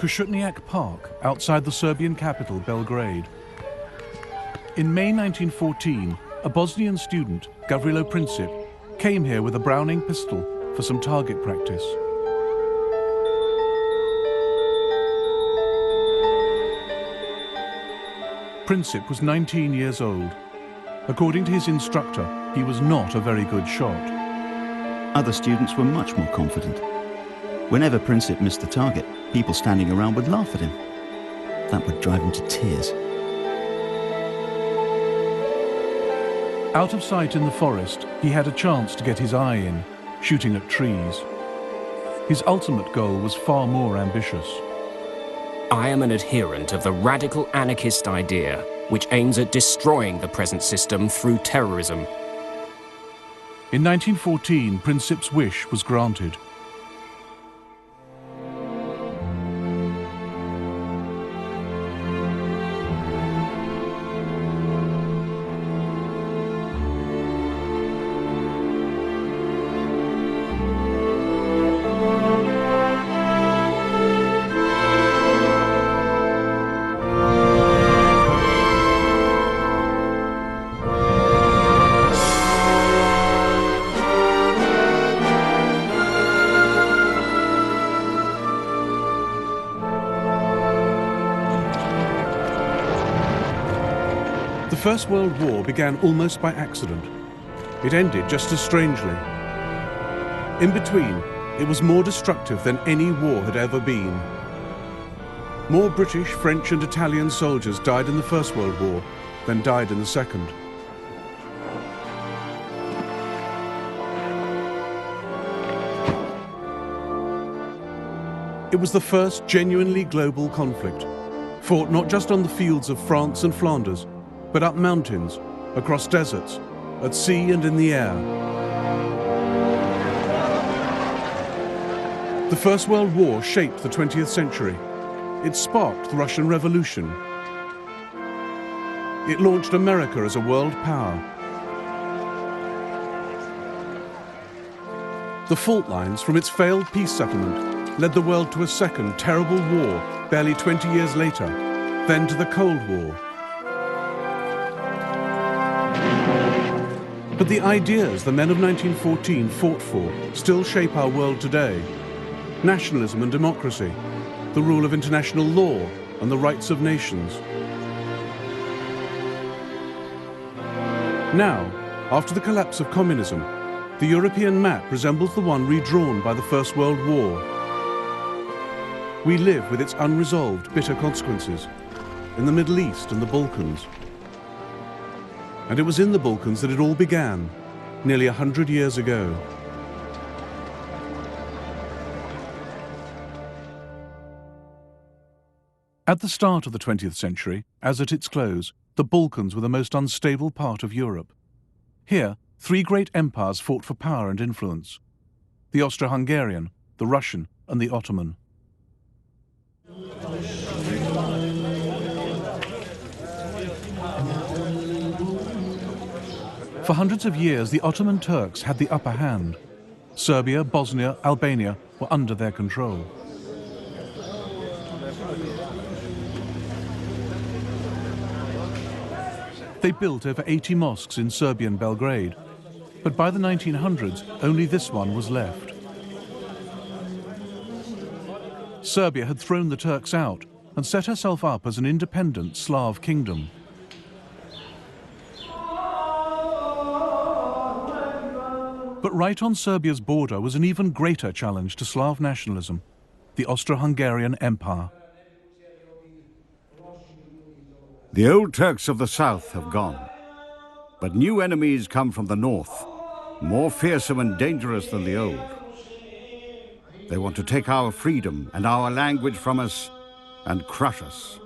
Košutnjak Park outside the Serbian capital, Belgrade. In May 1914, a Bosnian student, Gavrilo Princip, came here with a Browning pistol for some target practice. Princip was 19 years old. According to his instructor, he was not a very good shot. Other students were much more confident. Whenever Princip missed the target, people standing around would laugh at him. That would drive him to tears. Out of sight in the forest, he had a chance to get his eye in, shooting at trees. His ultimate goal was far more ambitious. I am an adherent of the radical anarchist idea, which aims at destroying the present system through terrorism. In 1914, Princip's wish was granted. The First World War began almost by accident. It ended just as strangely. In between, it was more destructive than any war had ever been. More British, French and Italian soldiers died in the First World War than died in the Second. It was the first genuinely global conflict, fought not just on the fields of France and Flanders, but up mountains, across deserts, at sea and in the air. The First World War shaped the 20th century. It sparked the Russian Revolution. It launched America as a world power. The fault lines from its failed peace settlement led the world to a second terrible war barely 20 years later, then to the Cold War. But the ideas the men of 1914 fought for still shape our world today. Nationalism and democracy, the rule of international law and the rights of nations. Now, after the collapse of communism, the European map resembles the one redrawn by the First World War. We live with its unresolved, bitter consequences in the Middle East and the Balkans. And it was in the Balkans that it all began, nearly 100 years ago. At the start of the 20th century, as at its close, the Balkans were the most unstable part of Europe. Here, three great empires fought for power and influence: the Austro-Hungarian, the Russian, and the Ottoman. For hundreds of years, the Ottoman Turks had the upper hand. Serbia, Bosnia, Albania were under their control. They built over 80 mosques in Serbian Belgrade, but by the 1900s, only this one was left. Serbia had thrown the Turks out and set herself up as an independent Slav kingdom. But right on Serbia's border was an even greater challenge to Slav nationalism: the Austro-Hungarian Empire. The old Turks of the south have gone, but new enemies come from the north, more fearsome and dangerous than the old. They want to take our freedom and our language from us and crush us.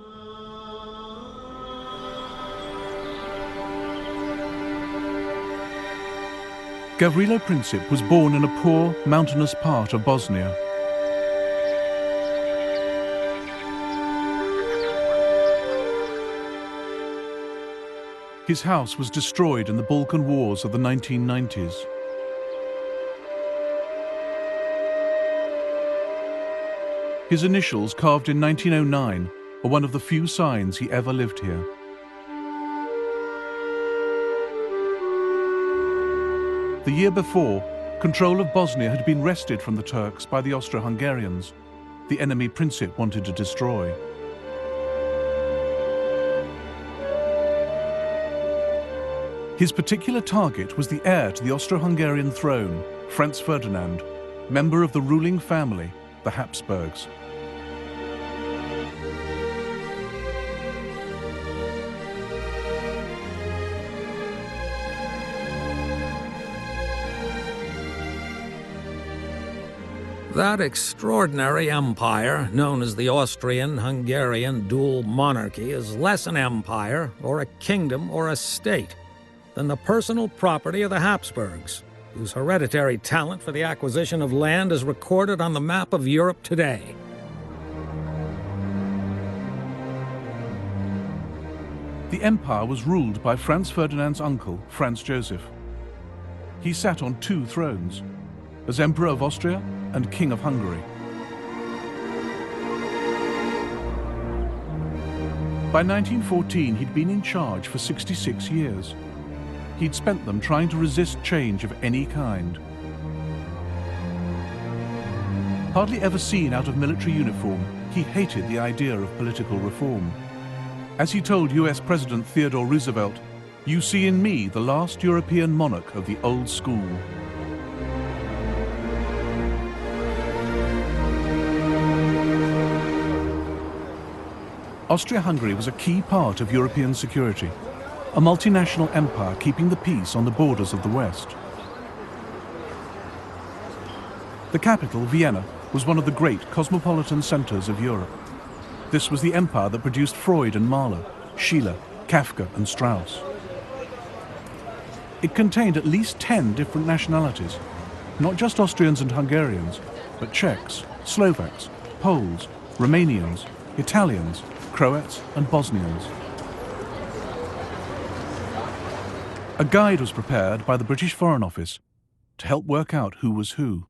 Gavrilo Princip was born in a poor, mountainous part of Bosnia. His house was destroyed in the Balkan Wars of the 1990s. His initials, carved in 1909, are one of the few signs he ever lived here. The year before, control of Bosnia had been wrested from the Turks by the Austro-Hungarians, the enemy Princip wanted to destroy. His particular target was the heir to the Austro-Hungarian throne, Franz Ferdinand, member of the ruling family, the Habsburgs. That extraordinary empire, known as the Austrian-Hungarian dual monarchy, is less an empire, or a kingdom, or a state, than the personal property of the Habsburgs, whose hereditary talent for the acquisition of land is recorded on the map of Europe today. The empire was ruled by Franz Ferdinand's uncle, Franz Joseph. He sat on two thrones, as Emperor of Austria and King of Hungary. By 1914, he'd been in charge for 66 years. He'd spent them trying to resist change of any kind. Hardly ever seen out of military uniform, he hated the idea of political reform. As he told US President Theodore Roosevelt, "You see in me the last European monarch of the old school." Austria-Hungary was a key part of European security, a multinational empire keeping the peace on the borders of the West. The capital, Vienna, was one of the great cosmopolitan centers of Europe. This was the empire that produced Freud and Mahler, Schiller, Kafka and Strauss. It contained at least 10 different nationalities, not just Austrians and Hungarians, but Czechs, Slovaks, Poles, Romanians, Italians, Croats and Bosnians. A guide was prepared by the British Foreign Office to help work out who was who.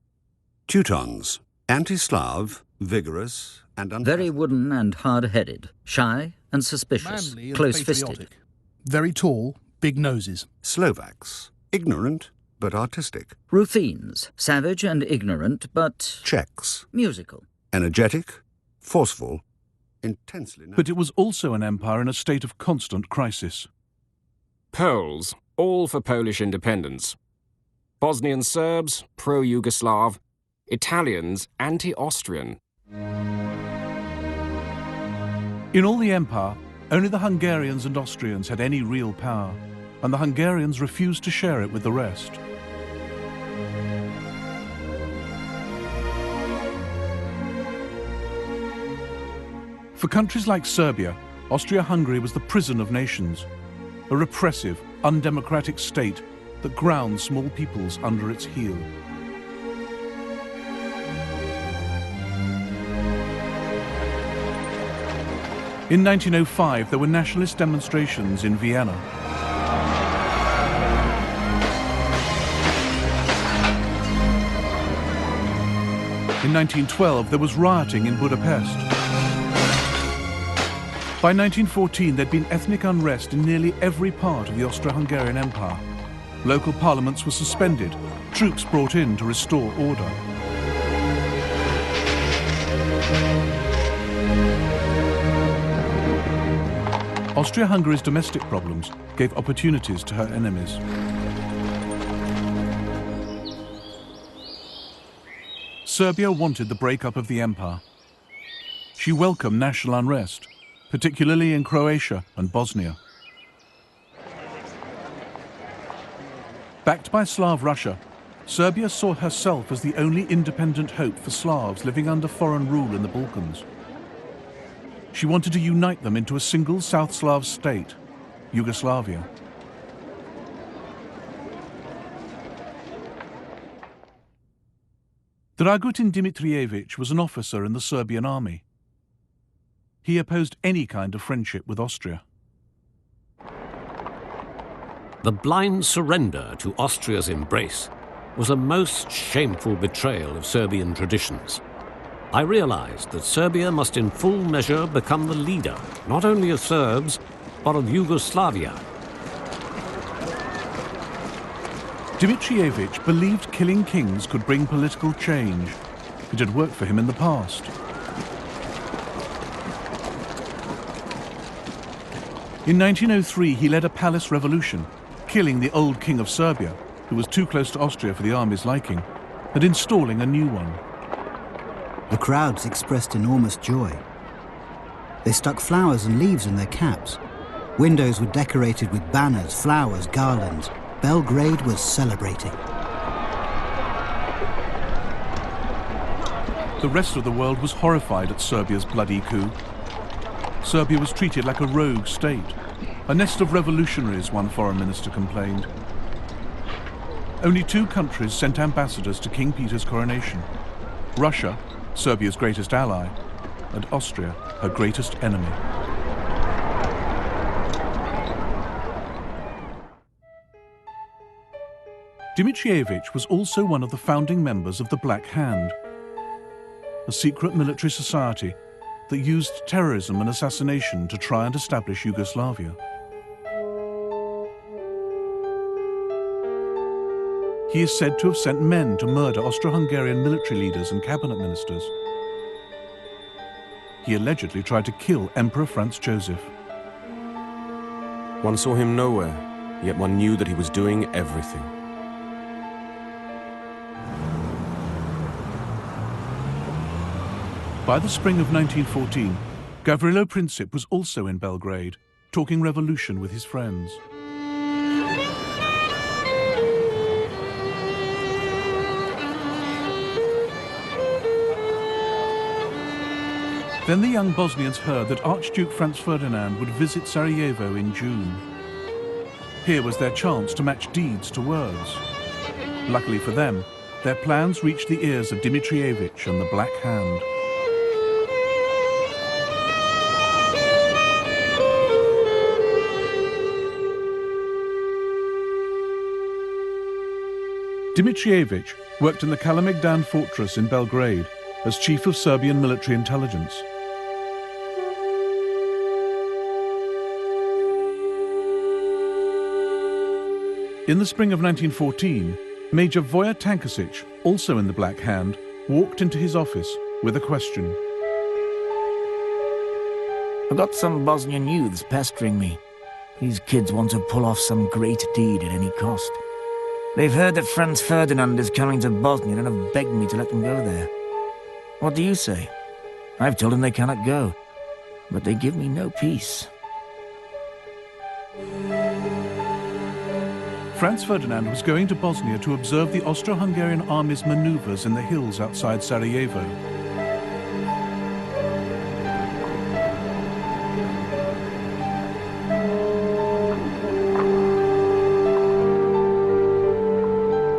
Teutons, anti-Slav, vigorous and very wooden and hard-headed, shy and suspicious, manly and close-fisted. patriotic. Very tall, big noses. Slovaks, ignorant but artistic. Ruthenes, savage and ignorant, but Czechs, musical. energetic, forceful, intensely... But it was also an empire in a state of constant crisis. Poles, all for Polish independence. Bosnian Serbs, pro-Yugoslav. Italians, anti-Austrian. In all the empire, only the Hungarians and Austrians had any real power, and the Hungarians refused to share it with the rest. For countries like Serbia, Austria-Hungary was the prison of nations, a repressive, undemocratic state that ground small peoples under its heel. In 1905, there were nationalist demonstrations in Vienna. In 1912, there was rioting in Budapest. By 1914, there'd been ethnic unrest in nearly every part of the Austro-Hungarian Empire. Local parliaments were suspended, troops brought in to restore order. Austria-Hungary's domestic problems gave opportunities to her enemies. Serbia wanted the breakup of the empire. She welcomed national unrest, particularly in Croatia and Bosnia. Backed by Slav Russia, Serbia saw herself as the only independent hope for Slavs living under foreign rule in the Balkans. She wanted to unite them into a single South Slav state, Yugoslavia. Dragutin Dimitrievich was an officer in the Serbian army. He opposed any kind of friendship with Austria. The blind surrender to Austria's embrace was a most shameful betrayal of Serbian traditions. I realized that Serbia must in full measure become the leader, not only of Serbs, but of Yugoslavia. Dimitrievich believed killing kings could bring political change. It had worked for him in the past. In 1903, he led a palace revolution, killing the old king of Serbia, who was too close to Austria for the army's liking, and installing a new one. The crowds expressed enormous joy. They stuck flowers and leaves in their caps. Windows were decorated with banners, flowers, garlands. Belgrade was celebrating. The rest of the world was horrified at Serbia's bloody coup. Serbia was treated like a rogue state, a nest of revolutionaries, one foreign minister complained. Only 2 countries sent ambassadors to King Peter's coronation: Russia, Serbia's greatest ally, and Austria, her greatest enemy. Dimitrievich was also one of the founding members of the Black Hand, a secret military society that used terrorism and assassination to try and establish Yugoslavia. He is said to have sent men to murder Austro-Hungarian military leaders and cabinet ministers. He allegedly tried to kill Emperor Franz Joseph. One saw him nowhere, yet one knew that he was doing everything. By the spring of 1914, Gavrilo Princip was also in Belgrade, talking revolution with his friends. Then the young Bosnians heard that Archduke Franz Ferdinand would visit Sarajevo in June. Here was their chance to match deeds to words. Luckily for them, their plans reached the ears of Dimitrievich and the Black Hand. Dimitrievich worked in the Kalemegdan fortress in Belgrade as chief of Serbian military intelligence. In the spring of 1914, Major Voja Tankasic, also in the Black Hand, walked into his office with a question. I've got some Bosnian youths pestering me. These kids want to pull off some great deed at any cost. They've heard that Franz Ferdinand is coming to Bosnia and have begged me to let them go there. What do you say? I've told them they cannot go, but they give me no peace. Franz Ferdinand was going to Bosnia to observe the Austro-Hungarian army's maneuvers in the hills outside Sarajevo.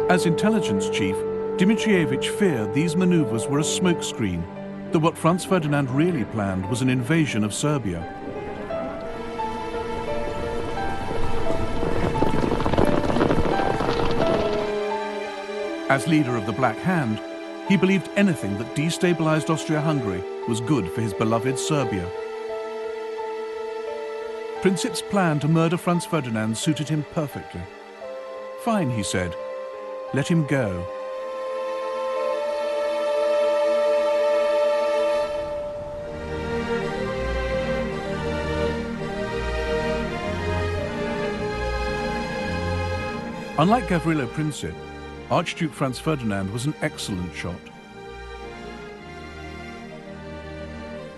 As intelligence chief, Dimitrievich feared these maneuvers were a smokescreen, that what Franz Ferdinand really planned was an invasion of Serbia. As leader of the Black Hand, he believed anything that destabilized Austria-Hungary was good for his beloved Serbia. Princip's plan to murder Franz Ferdinand suited him perfectly. Fine, he said. Let him go. Unlike Gavrilo Princip, Archduke Franz Ferdinand was an excellent shot.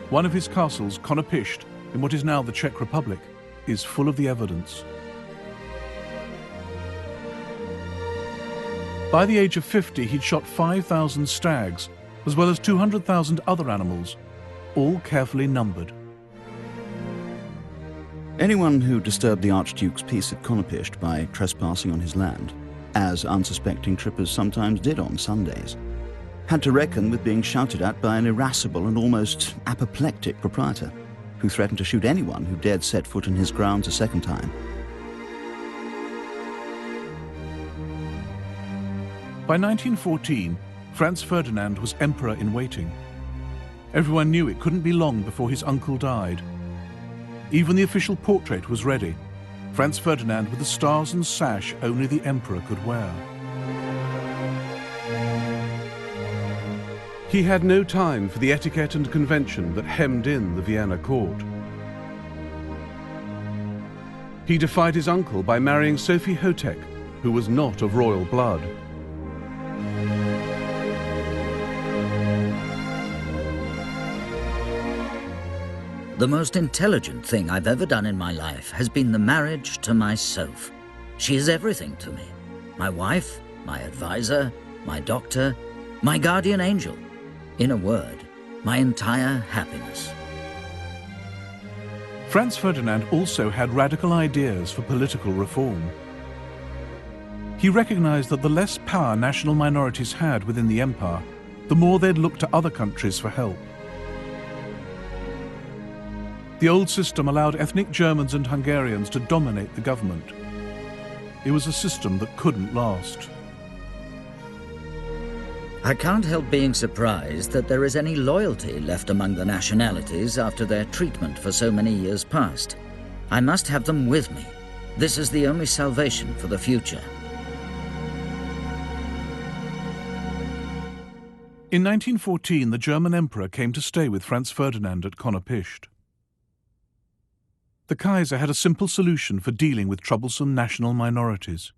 One of his castles, Konopisht, in what is now the Czech Republic, is full of the evidence. By the age of 50, he'd shot 5,000 stags, as well as 200,000 other animals, all carefully numbered. Anyone who disturbed the Archduke's peace at Konopisht by trespassing on his land, as unsuspecting trippers sometimes did on Sundays, had to reckon with being shouted at by an irascible and almost apoplectic proprietor, who threatened to shoot anyone who dared set foot in his grounds a second time. By 1914, Franz Ferdinand was emperor in waiting. Everyone knew it couldn't be long before his uncle died. Even the official portrait was ready, Franz Ferdinand with the stars and sash only the emperor could wear. He had no time for the etiquette and convention that hemmed in the Vienna court. He defied his uncle by marrying Sophie Hotek, who was not of royal blood. The most intelligent thing I've ever done in my life has been the marriage to my Soph. She is everything to me. My wife, my advisor, my doctor, my guardian angel. In a word, my entire happiness. Franz Ferdinand also had radical ideas for political reform. He recognized that the less power national minorities had within the empire, the more they'd look to other countries for help. The old system allowed ethnic Germans and Hungarians to dominate the government. It was a system that couldn't last. I can't help being surprised that there is any loyalty left among the nationalities after their treatment for so many years past. I must have them with me. This is the only salvation for the future. In 1914, the German emperor came to stay with Franz Ferdinand at Konopishcht. The Kaiser had a simple solution for dealing with troublesome national minorities.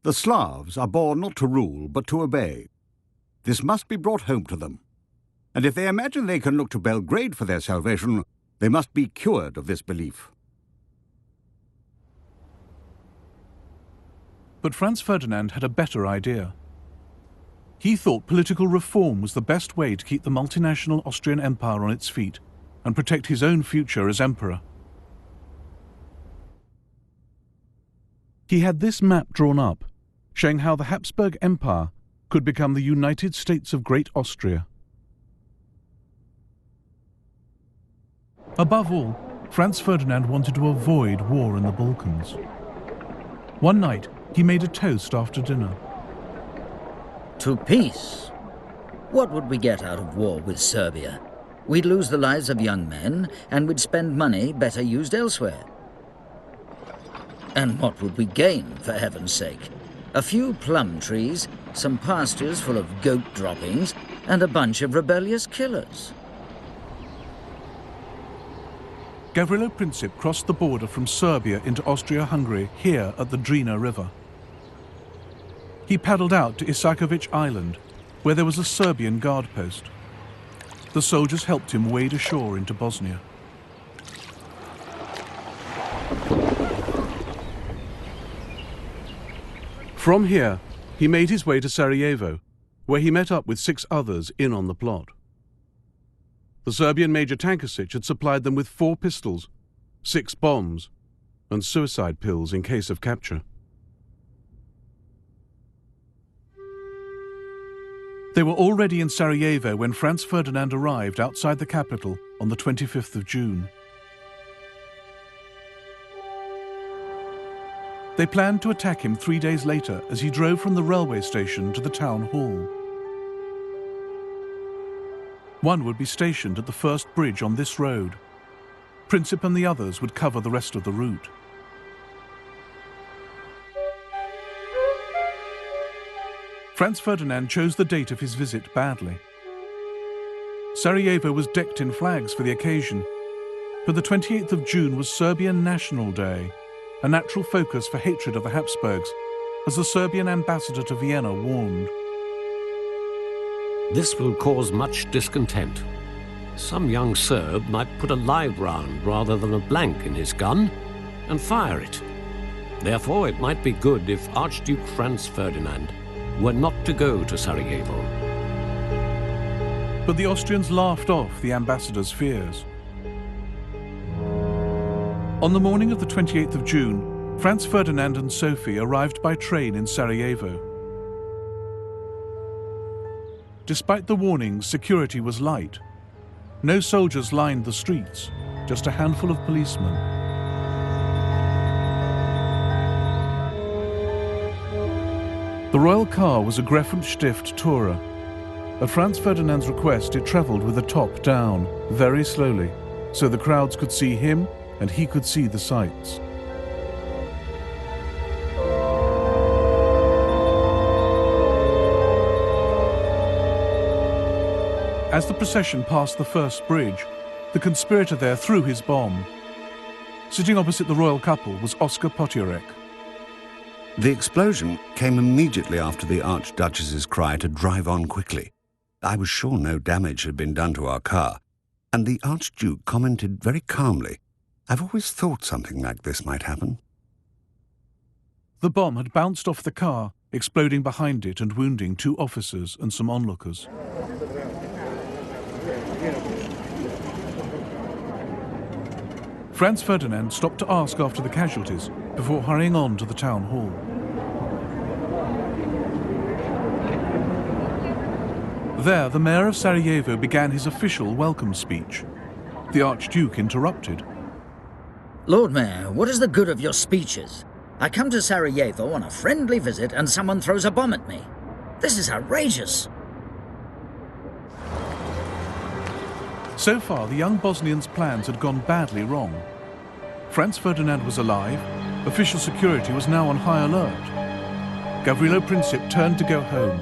The Slavs are born not to rule, but to obey. This must be brought home to them. And if they imagine they can look to Belgrade for their salvation, they must be cured of this belief. But Franz Ferdinand had a better idea. He thought political reform was the best way to keep the multinational Austrian Empire on its feet and protect his own future as emperor. He had this map drawn up, showing how the Habsburg Empire could become the United States of Great Austria. Above all, Franz Ferdinand wanted to avoid war in the Balkans. One night, he made a toast after dinner. To peace. What would we get out of war with Serbia? We'd lose the lives of young men, and we'd spend money better used elsewhere. And what would we gain, for heaven's sake? A few plum trees, some pastures full of goat droppings, and a bunch of rebellious killers. Gavrilo Princip crossed the border from Serbia into Austria-Hungary here at the Drina River. He paddled out to Isakovic Island, where there was a Serbian guard post. The soldiers helped him wade ashore into Bosnia. From here, he made his way to Sarajevo, where he met up with 6 others in on the plot. The Serbian Major Tankasic had supplied them with 4 pistols, 6 bombs, and suicide pills in case of capture. They were already in Sarajevo when Franz Ferdinand arrived outside the capital on the 25th of June. They planned to attack him 3 days later as he drove from the railway station to the town hall. One would be stationed at the first bridge on this road. Princip and the others would cover the rest of the route. Franz Ferdinand chose the date of his visit badly. Sarajevo was decked in flags for the occasion, but the 28th of June was Serbian National Day, a natural focus for hatred of the Habsburgs, as the Serbian ambassador to Vienna warned. This will cause much discontent. Some young Serb might put a live round rather than a blank in his gun and fire it. Therefore, it might be good if Archduke Franz Ferdinand were not to go to Sarajevo. But the Austrians laughed off the ambassador's fears. On the morning of the 28th of June, Franz Ferdinand and Sophie arrived by train in Sarajevo. Despite the warnings, security was light. No soldiers lined the streets, just a handful of policemen. The royal car was a Greffenstift Tourer, At Franz Ferdinand's request, it travelled with the top down, very slowly, so the crowds could see him and he could see the sights. As the procession passed the first bridge, the conspirator there threw his bomb. Sitting opposite the royal couple was Oskar Potiorek. The explosion came immediately after the Archduchess's cry to drive on quickly. I was sure no damage had been done to our car, and the Archduke commented very calmly, "I've always thought something like this might happen." The bomb had bounced off the car, exploding behind it and wounding 2 officers and some onlookers. Franz Ferdinand stopped to ask after the casualties before hurrying on to the town hall. There, the mayor of Sarajevo began his official welcome speech. The Archduke interrupted. Lord Mayor, what is the good of your speeches? I come to Sarajevo on a friendly visit and someone throws a bomb at me. This is outrageous. So far, the young Bosnian's plans had gone badly wrong. Franz Ferdinand was alive, official security was now on high alert. Gavrilo Princip turned to go home,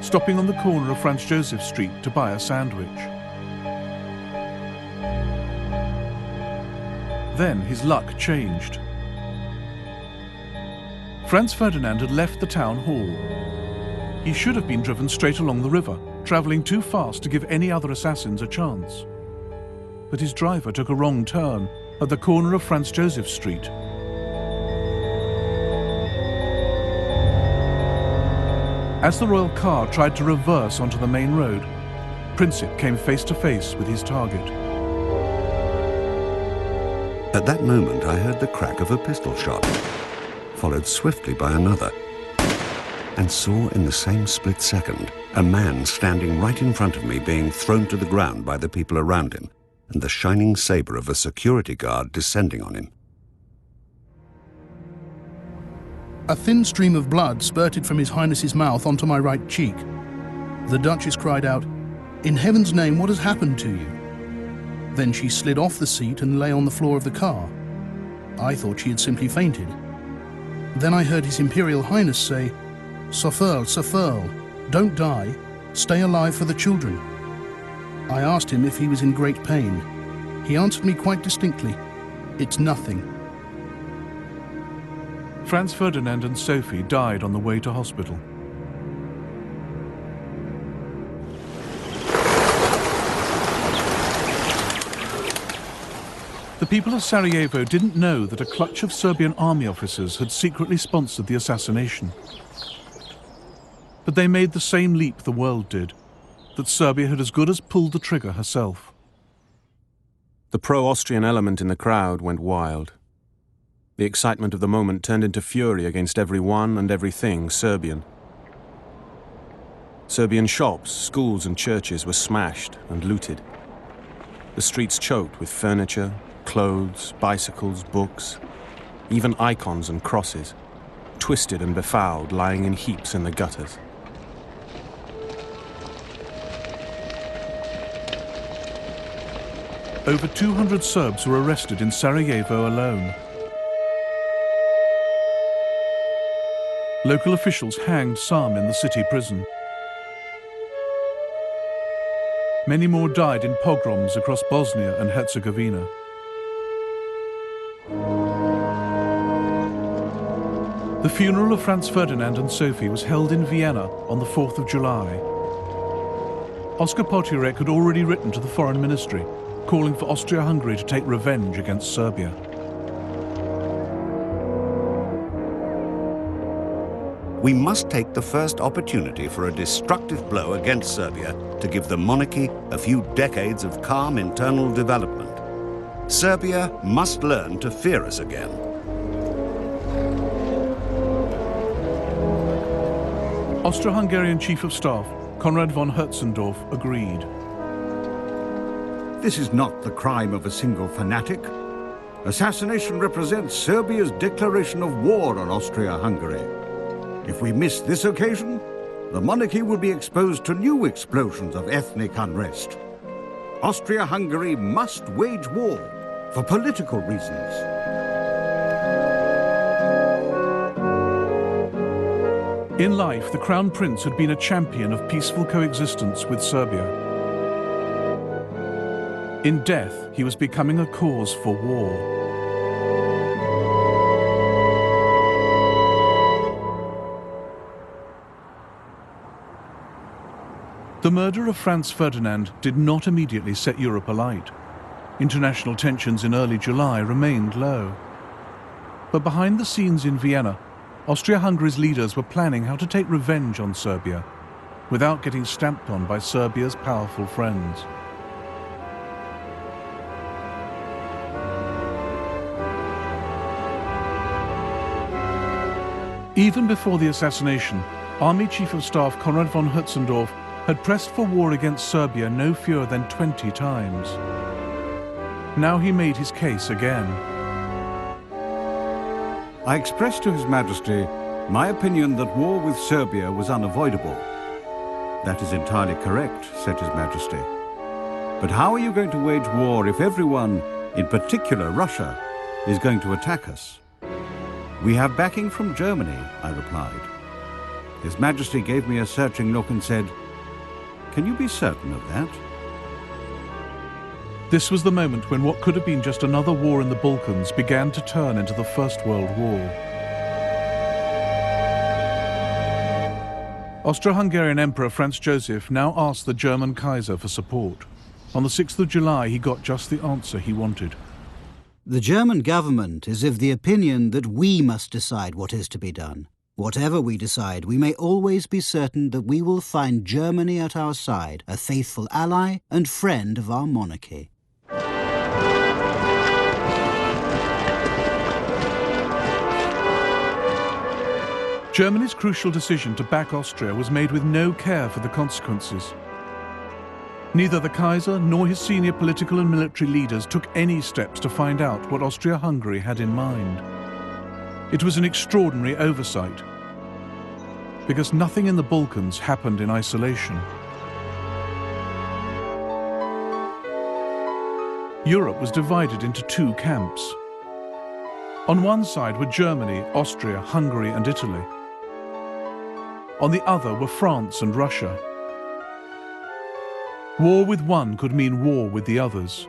stopping on the corner of Franz Joseph Street to buy a sandwich. Then his luck changed. Franz Ferdinand had left the town hall. He should have been driven straight along the river, travelling too fast to give any other assassins a chance. But his driver took a wrong turn at the corner of Franz Joseph Street. As the royal car tried to reverse onto the main road, Princip came face to face with his target. At that moment, I heard the crack of a pistol shot, followed swiftly by another, and saw in the same split second a man standing right in front of me being thrown to the ground by the people around him, and the shining sabre of a security guard descending on him. A thin stream of blood spurted from His Highness's mouth onto my right cheek. The Duchess cried out, "In heaven's name, what has happened to you?" Then she slid off the seat and lay on the floor of the car. I thought she had simply fainted. Then I heard His Imperial Highness say, "Sofurl, Sofurl, don't die, stay alive for the children." I asked him if he was in great pain. He answered me quite distinctly, "It's nothing." Franz Ferdinand and Sophie died on the way to hospital. The people of Sarajevo didn't know that a clutch of Serbian army officers had secretly sponsored the assassination. But they made the same leap the world did, that Serbia had as good as pulled the trigger herself. The pro-Austrian element in the crowd went wild. The excitement of the moment turned into fury against everyone and everything Serbian. Serbian shops, schools and churches were smashed and looted. The streets choked with furniture, clothes, bicycles, books, even icons and crosses, twisted and befouled, lying in heaps in the gutters. Over 200 Serbs were arrested in Sarajevo alone. Local officials hanged some in the city prison. Many more died in pogroms across Bosnia and Herzegovina. The funeral of Franz Ferdinand and Sophie was held in Vienna on the 4th of July. Oskar Potiorek had already written to the Foreign Ministry, calling for Austria-Hungary to take revenge against Serbia. We must take the first opportunity for a destructive blow against Serbia to give the monarchy a few decades of calm internal development. Serbia must learn to fear us again. Austro-Hungarian Chief of Staff Konrad von Hertzendorf agreed. This is not the crime of a single fanatic. Assassination represents Serbia's declaration of war on Austria-Hungary. If we miss this occasion, the monarchy will be exposed to new explosions of ethnic unrest. Austria-Hungary must wage war for political reasons. In life, the Crown Prince had been a champion of peaceful coexistence with Serbia. In death, he was becoming a cause for war. The murder of Franz Ferdinand did not immediately set Europe alight. International tensions in early July remained low. But behind the scenes in Vienna, Austria-Hungary's leaders were planning how to take revenge on Serbia without getting stamped on by Serbia's powerful friends. Even before the assassination, Army Chief of Staff Konrad von Hötzendorf had pressed for war against Serbia no fewer than 20 times. Now he made his case again. I expressed to His Majesty my opinion that war with Serbia was unavoidable. That is entirely correct, said His Majesty. But how are you going to wage war if everyone, in particular Russia, is going to attack us? We have backing from Germany, I replied. His Majesty gave me a searching look and said, "Can you be certain of that?" This was the moment when what could have been just another war in the Balkans began to turn into the First World War. Austro-Hungarian Emperor Franz Joseph now asked the German Kaiser for support. On the 6th of July, he got just the answer he wanted. The German government is of the opinion that we must decide what is to be done. Whatever we decide, we may always be certain that we will find Germany at our side, a faithful ally and friend of our monarchy. Germany's crucial decision to back Austria was made with no care for the consequences. Neither the Kaiser nor his senior political and military leaders took any steps to find out what Austria-Hungary had in mind. It was an extraordinary oversight, because nothing in the Balkans happened in isolation. Europe was divided into two camps. On one side were Germany, Austria, Hungary and Italy. On the other were France and Russia. War with one could mean war with the others.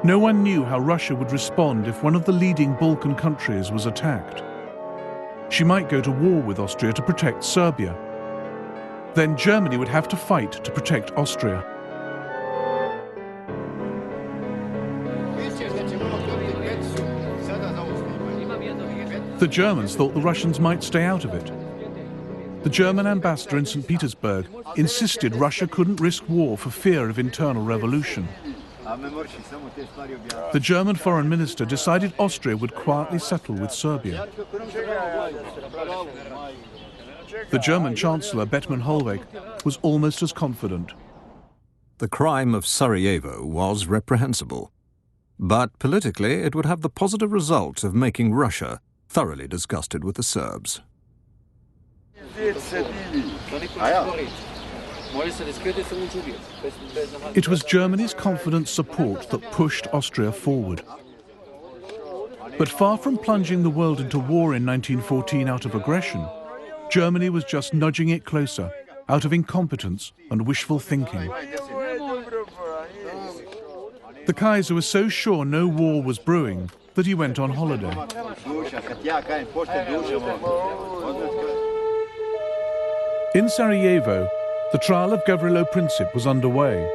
No one knew how Russia would respond if one of the leading Balkan countries was attacked. She might go to war with Austria to protect Serbia. Then Germany would have to fight to protect Austria. The Germans thought the Russians might stay out of it. The German ambassador in St. Petersburg insisted Russia couldn't risk war for fear of internal revolution. The German foreign minister decided Austria would quietly settle with Serbia. The German chancellor, Bethmann Hollweg, was almost as confident. The crime of Sarajevo was reprehensible, but politically it would have the positive result of making Russia thoroughly disgusted with the Serbs. It was Germany's confident support that pushed Austria forward. But far from plunging the world into war in 1914 out of aggression, Germany was just nudging it closer out of incompetence and wishful thinking. The Kaiser was so sure no war was brewing that he went on holiday. In Sarajevo, the trial of Gavrilo Princip was underway.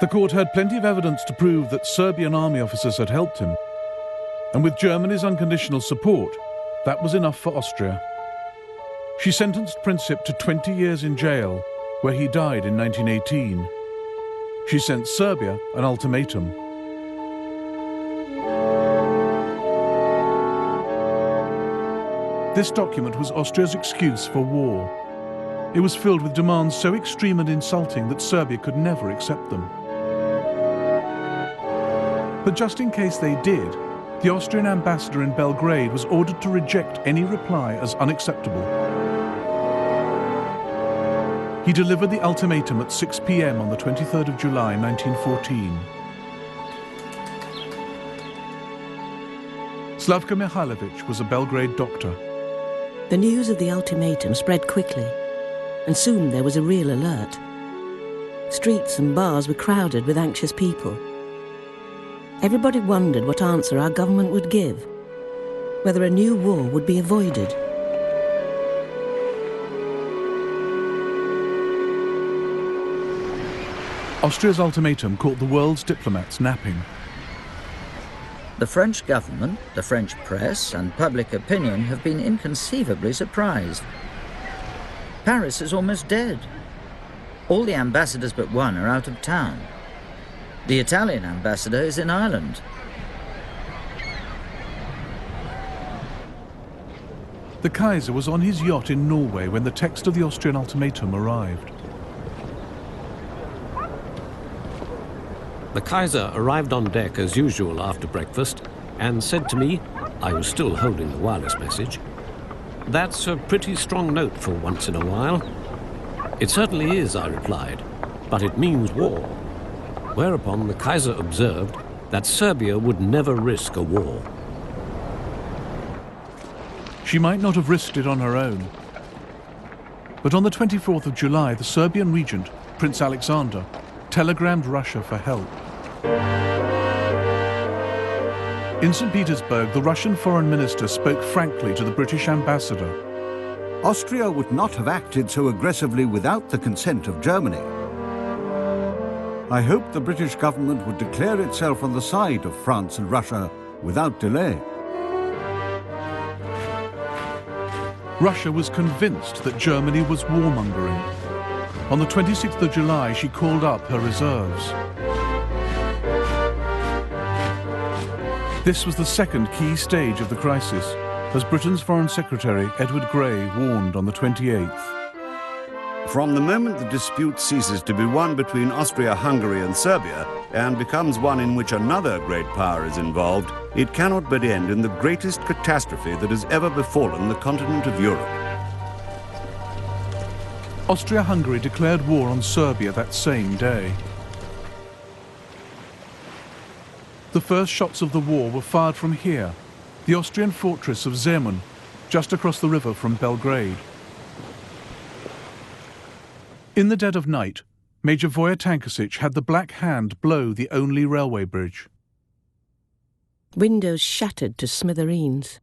The court had plenty of evidence to prove that Serbian army officers had helped him. And with Germany's unconditional support, that was enough for Austria. She sentenced Princip to 20 years in jail, where he died in 1918. She sent Serbia an ultimatum. This document was Austria's excuse for war. It was filled with demands so extreme and insulting that Serbia could never accept them. But just in case they did, the Austrian ambassador in Belgrade was ordered to reject any reply as unacceptable. He delivered the ultimatum at 6 p.m. on the 23rd of July, 1914. Slavka Mihailovich was a Belgrade doctor. The news of the ultimatum spread quickly, and soon there was a real alert. Streets and bars were crowded with anxious people. Everybody wondered what answer our government would give, whether a new war would be avoided. Austria's ultimatum caught the world's diplomats napping. The French government, the French press, and public opinion have been inconceivably surprised. Paris is almost dead. All the ambassadors but one are out of town. The Italian ambassador is in Ireland. The Kaiser was on his yacht in Norway when the text of the Austrian ultimatum arrived. The Kaiser arrived on deck as usual after breakfast and said to me, I was still holding the wireless message, "That's a pretty strong note for once in a while." "It certainly is," I replied, "but it means war." Whereupon the Kaiser observed that Serbia would never risk a war. She might not have risked it on her own. But on the 24th of July, the Serbian regent, Prince Alexander, telegrammed Russia for help. In St. Petersburg, the Russian foreign minister spoke frankly to the British ambassador. Austria would not have acted so aggressively without the consent of Germany. I hope the British government would declare itself on the side of France and Russia without delay. Russia was convinced that Germany was warmongering. On the 26th of July, she called up her reserves. This was the second key stage of the crisis, as Britain's Foreign Secretary Edward Grey warned on the 28th. From the moment the dispute ceases to be one between Austria-Hungary and Serbia and becomes one in which another great power is involved, it cannot but end in the greatest catastrophe that has ever befallen the continent of Europe. Austria-Hungary declared war on Serbia that same day. The first shots of the war were fired from here, the Austrian fortress of Zemun, just across the river from Belgrade. In the dead of night, Major Voja Tankasic had the Black Hand blow the only railway bridge. Windows shattered to smithereens,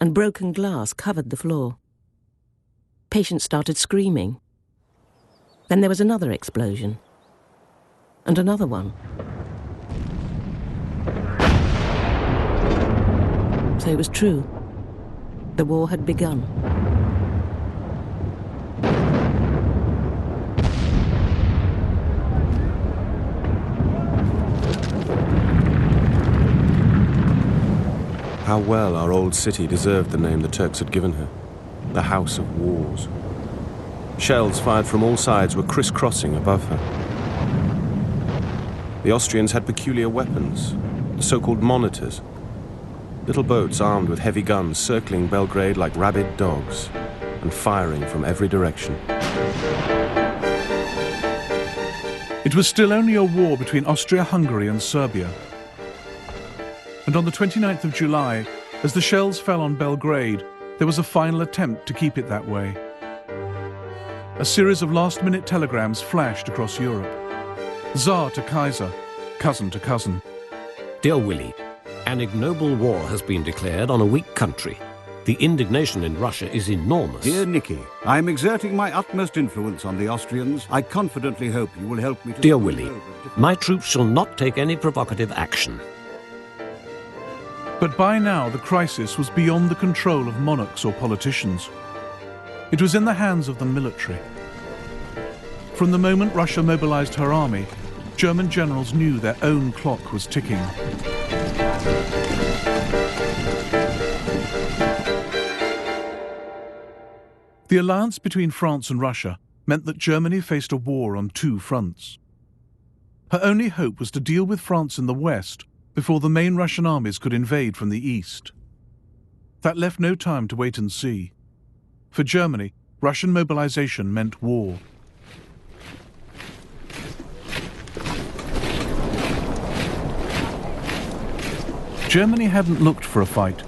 and broken glass covered the floor. Patients started screaming. Then there was another explosion, and another one. So it was true. The war had begun. How well our old city deserved the name the Turks had given her, the House of Wars. Shells fired from all sides were crisscrossing above her. The Austrians had peculiar weapons, the so-called monitors. Little boats armed with heavy guns circling Belgrade like rabid dogs and firing from every direction. It was still only a war between Austria-Hungary and Serbia. And on the 29th of July, as the shells fell on Belgrade, there was a final attempt to keep it that way. A series of last-minute telegrams flashed across Europe. Tsar to Kaiser, cousin to cousin. Dear Willie, an ignoble war has been declared on a weak country. The indignation in Russia is enormous. Dear Nicky, I am exerting my utmost influence on the Austrians. I confidently hope you will help me to... Dear Willie, my troops shall not take any provocative action. But by now the crisis was beyond the control of monarchs or politicians. It was in the hands of the military. From the moment Russia mobilized her army, German generals knew their own clock was ticking. The alliance between France and Russia meant that Germany faced a war on two fronts. Her only hope was to deal with France in the west before the main Russian armies could invade from the east. That left no time to wait and see. For Germany, Russian mobilization meant war. Germany hadn't looked for a fight.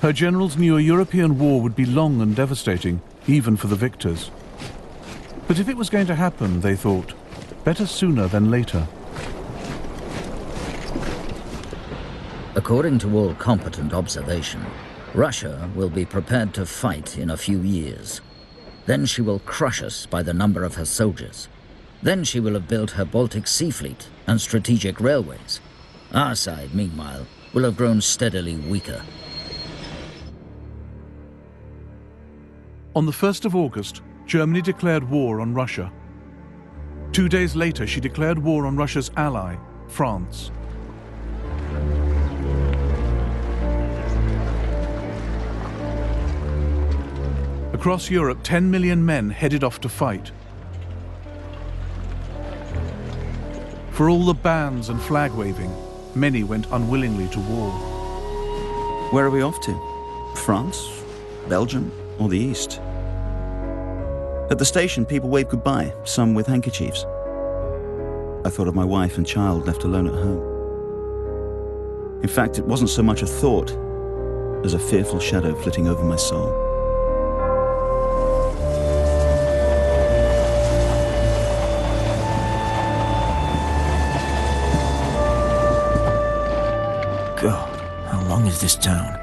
Her generals knew a European war would be long and devastating, even for the victors. But if it was going to happen, they thought, better sooner than later. According to all competent observation, Russia will be prepared to fight in a few years. Then she will crush us by the number of her soldiers. Then she will have built her Baltic Sea Fleet and strategic railways. Our side, meanwhile, will have grown steadily weaker. On the 1st of August, Germany declared war on Russia. 2 days later, she declared war on Russia's ally, France. Across Europe, 10 million men headed off to fight. For all the bans and flag waving, many went unwillingly to war. Where are we off to? France, Belgium, or the East? At the station, people waved goodbye, some with handkerchiefs. I thought of my wife and child left alone at home. In fact, it wasn't so much a thought as a fearful shadow flitting over my soul. God, how long is this town?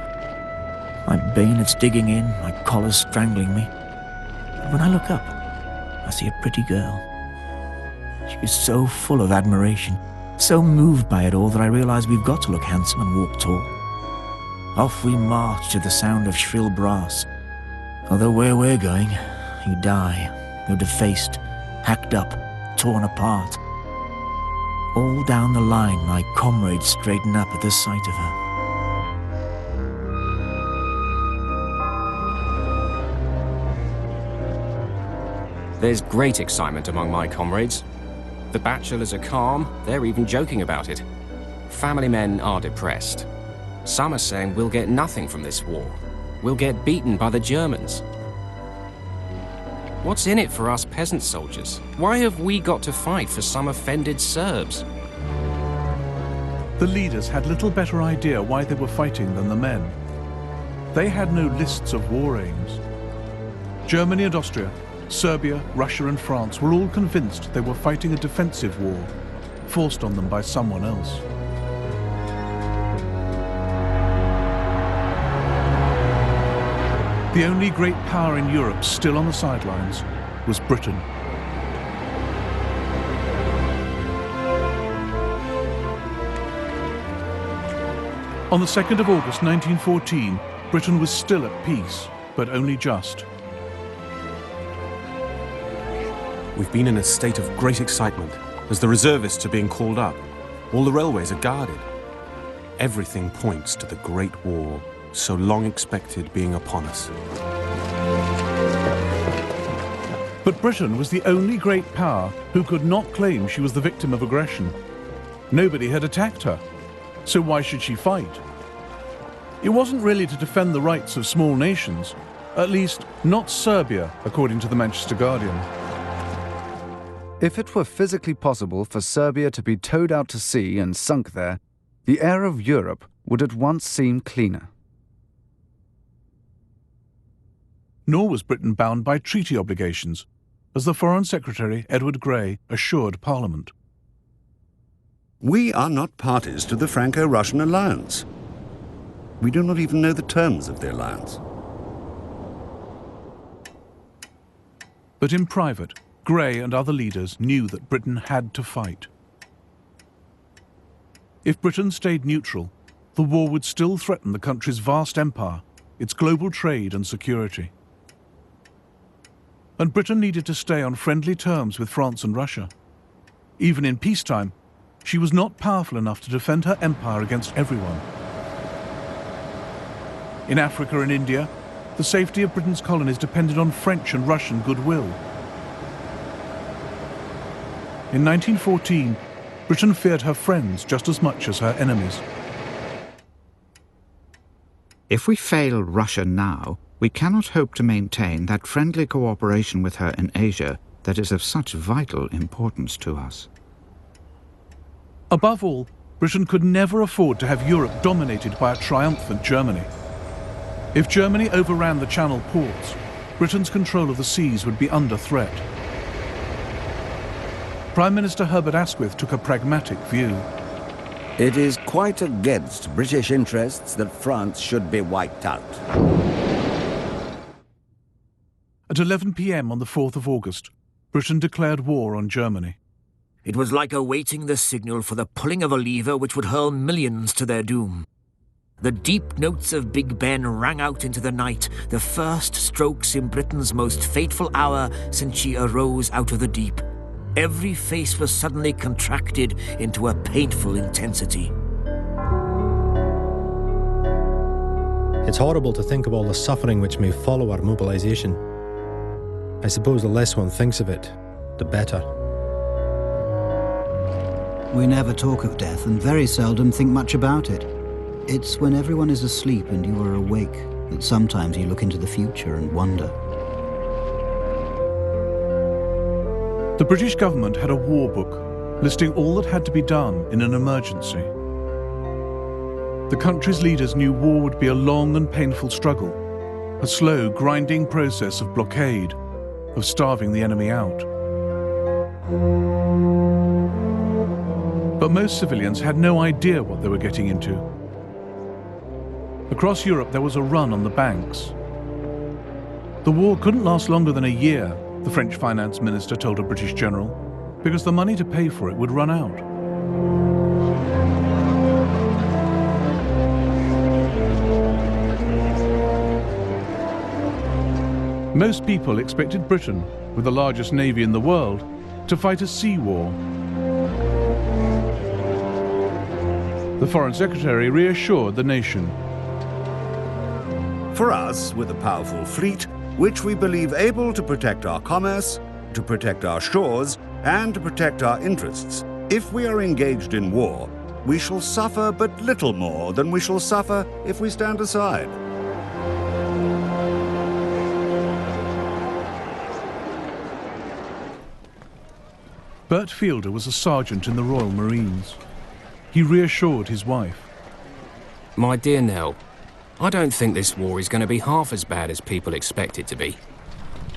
My bayonets digging in, my collars strangling me. But when I look up, I see a pretty girl. She is so full of admiration, so moved by it all that I realize we've got to look handsome and walk tall. Off we march to the sound of shrill brass. Although where we're going, you die, you're defaced, hacked up, torn apart. All down the line, my comrades straighten up at the sight of her. There's great excitement among my comrades. The bachelors are calm, they're even joking about it. Family men are depressed. Some are saying we'll get nothing from this war. We'll get beaten by the Germans. What's in it for us peasant soldiers? Why have we got to fight for some offended Serbs? The leaders had little better idea why they were fighting than the men. They had no lists of war aims. Germany and Austria, Serbia, Russia and France were all convinced they were fighting a defensive war, forced on them by someone else. The only great power in Europe still on the sidelines was Britain. On the 2nd of August 1914, Britain was still at peace, but only just. We've been in a state of great excitement as the reservists are being called up. All the railways are guarded. Everything points to the Great War, so long expected, being upon us. But Britain was the only great power who could not claim she was the victim of aggression. Nobody had attacked her, so why should she fight? It wasn't really to defend the rights of small nations, at least not Serbia, according to the Manchester Guardian. If it were physically possible for Serbia to be towed out to sea and sunk there, the air of Europe would at once seem cleaner. Nor was Britain bound by treaty obligations, as the Foreign Secretary, Edward Grey, assured Parliament. We are not parties to the Franco-Russian alliance. We do not even know the terms of the alliance. But in private, Grey and other leaders knew that Britain had to fight. If Britain stayed neutral, the war would still threaten the country's vast empire, its global trade and security. And Britain needed to stay on friendly terms with France and Russia. Even in peacetime, she was not powerful enough to defend her empire against everyone. In Africa and India, the safety of Britain's colonies depended on French and Russian goodwill. In 1914, Britain feared her friends just as much as her enemies. If we fail Russia now, we cannot hope to maintain that friendly cooperation with her in Asia that is of such vital importance to us. Above all, Britain could never afford to have Europe dominated by a triumphant Germany. If Germany overran the Channel ports, Britain's control of the seas would be under threat. Prime Minister Herbert Asquith took a pragmatic view. It is quite against British interests that France should be wiped out. At 11 p.m. on the 4th of August, Britain declared war on Germany. It was like awaiting the signal for the pulling of a lever which would hurl millions to their doom. The deep notes of Big Ben rang out into the night, the first strokes in Britain's most fateful hour since she arose out of the deep. Every face was suddenly contracted into a painful intensity. It's horrible to think of all the suffering which may follow our mobilization. I suppose the less one thinks of it, the better. We never talk of death and very seldom think much about it. It's when everyone is asleep and you are awake that sometimes you look into the future and wonder. The British government had a war book listing all that had to be done in an emergency. The country's leaders knew war would be a long and painful struggle, a slow, grinding process of blockade, of starving the enemy out. But most civilians had no idea what they were getting into. Across Europe, there was a run on the banks. The war couldn't last longer than a year, the French finance minister told a British general, because the money to pay for it would run out. Most people expected Britain, with the largest navy in the world, to fight a sea war. The Foreign Secretary reassured the nation. For us, with a powerful fleet, which we believe able to protect our commerce, to protect our shores, and to protect our interests, if we are engaged in war, we shall suffer but little more than we shall suffer if we stand aside. Bert Fielder was a sergeant in the Royal Marines. He reassured his wife. My dear Nell, I don't think this war is going to be half as bad as people expect it to be.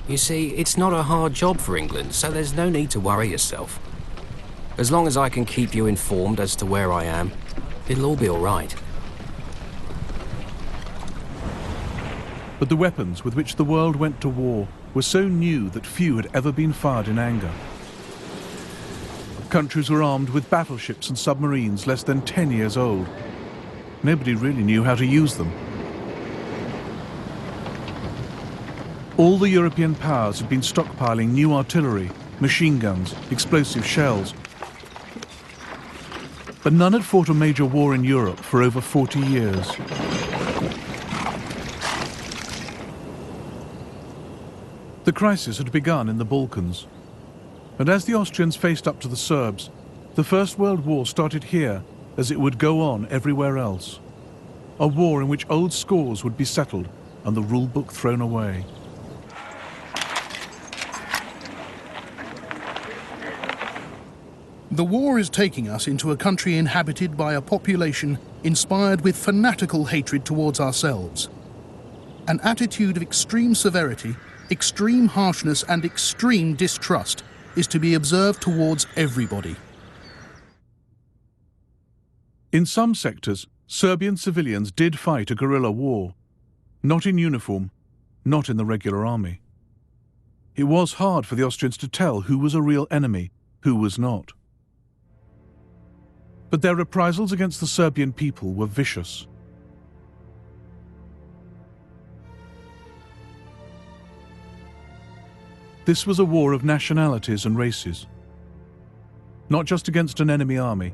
You see, it's not a hard job for England, so there's no need to worry yourself. As long as I can keep you informed as to where I am, it'll all be all right. But the weapons with which the world went to war were so new that few had ever been fired in anger. Countries were armed with battleships and submarines less than 10 years old. Nobody really knew how to use them. All the European powers had been stockpiling new artillery, machine guns, explosive shells. But none had fought a major war in Europe for over 40 years. The crisis had begun in the Balkans. And as the Austrians faced up to the Serbs, the First World War started here as it would go on everywhere else. A war in which old scores would be settled and the rule book thrown away. The war is taking us into a country inhabited by a population inspired with fanatical hatred towards ourselves. An attitude of extreme severity, extreme harshness and extreme distrust is to be observed towards everybody. In some sectors, Serbian civilians did fight a guerrilla war, not in uniform, not in the regular army. It was hard for the Austrians to tell who was a real enemy, who was not. But their reprisals against the Serbian people were vicious. This was a war of nationalities and races, not just against an enemy army,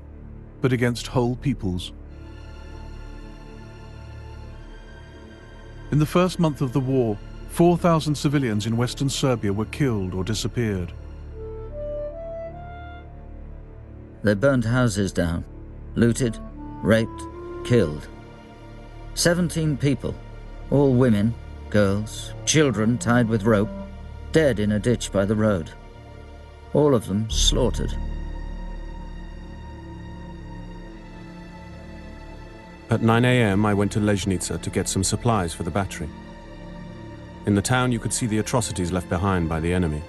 but against whole peoples. In the first month of the war, 4,000 civilians in Western Serbia were killed or disappeared. They burned houses down, looted, raped, killed. 17 people, all women, girls, children tied with rope, dead in a ditch by the road. All of them slaughtered. At 9 a.m. I went to Ležnica to get some supplies for the battery. In the town you could see the atrocities left behind by the enemy.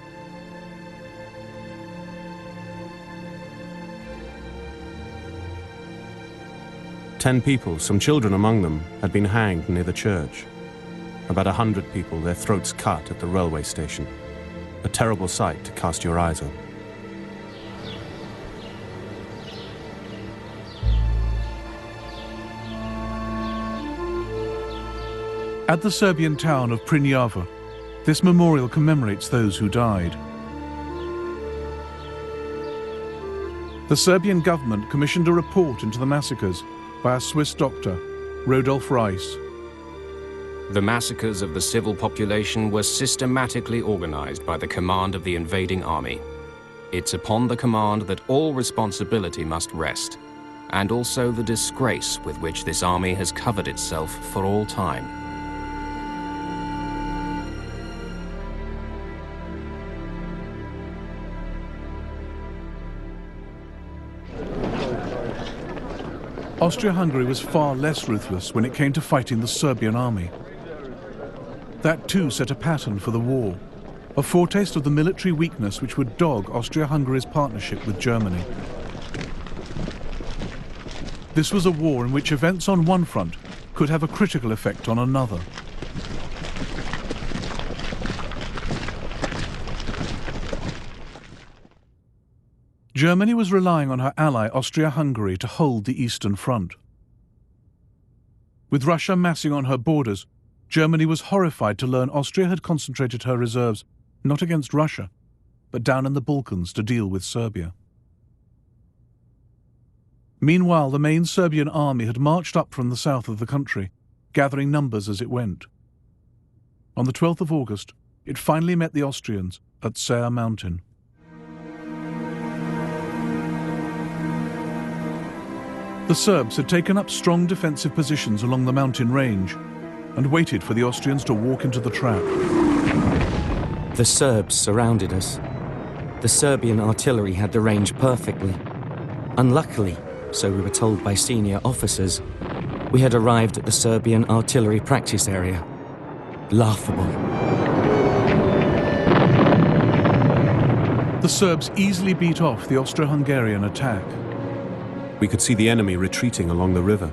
Ten people, some children among them, had been hanged near the church. About 100 people, their throats cut at the railway station. A terrible sight to cast your eyes on. At the Serbian town of Prnjava, this memorial commemorates those who died. The Serbian government commissioned a report into the massacres by a Swiss doctor, Rodolf Reis. The massacres of the civil population were systematically organized by the command of the invading army. It's upon the command that all responsibility must rest, and also the disgrace with which this army has covered itself for all time. Austria-Hungary was far less ruthless when it came to fighting the Serbian army. That too set a pattern for the war, a foretaste of the military weakness which would dog Austria-Hungary's partnership with Germany. This was a war in which events on one front could have a critical effect on another. Germany was relying on her ally Austria-Hungary to hold the Eastern Front. With Russia massing on her borders, Germany was horrified to learn Austria had concentrated her reserves not against Russia, but down in the Balkans to deal with Serbia. Meanwhile, the main Serbian army had marched up from the south of the country, gathering numbers as it went. On the 12th of August, it finally met the Austrians at Ser Mountain. The Serbs had taken up strong defensive positions along the mountain range and waited for the Austrians to walk into the trap. The Serbs surrounded us. The Serbian artillery had the range perfectly. Unluckily, so we were told by senior officers, we had arrived at the Serbian artillery practice area. Laughable. The Serbs easily beat off the Austro-Hungarian attack. We could see the enemy retreating along the river.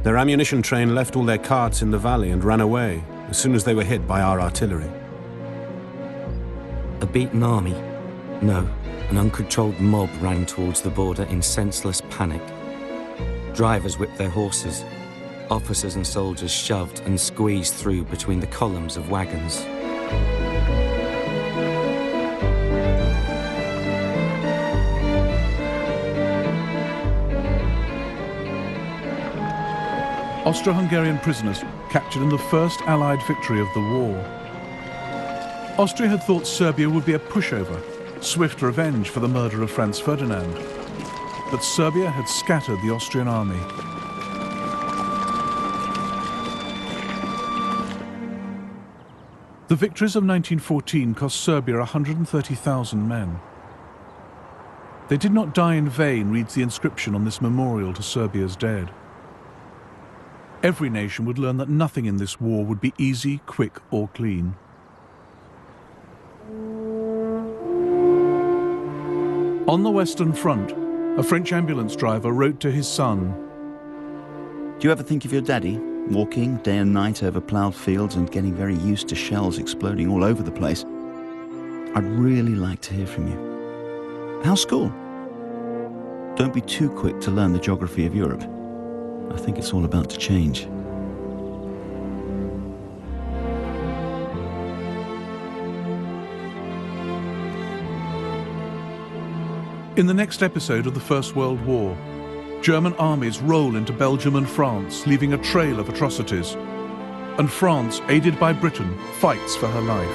Their ammunition train left all their carts in the valley and ran away as soon as they were hit by our artillery. A beaten army? No, an uncontrolled mob ran towards the border in senseless panic. Drivers whipped their horses. Officers and soldiers shoved and squeezed through between the columns of wagons. Austro-Hungarian prisoners captured in the first Allied victory of the war. Austria had thought Serbia would be a pushover, swift revenge for the murder of Franz Ferdinand. But Serbia had scattered the Austrian army. The victories of 1914 cost Serbia 130,000 men. They did not die in vain, reads the inscription on this memorial to Serbia's dead. Every nation would learn that nothing in this war would be easy, quick, or clean. On the Western Front, a French ambulance driver wrote to his son, "Do you ever think of your daddy, walking day and night over ploughed fields and getting very used to shells exploding all over the place? I'd really like to hear from you. How's school? Don't be too quick to learn the geography of Europe. I think it's all about to change." In the next episode of the First World War, German armies roll into Belgium and France, leaving a trail of atrocities. And France, aided by Britain, fights for her life.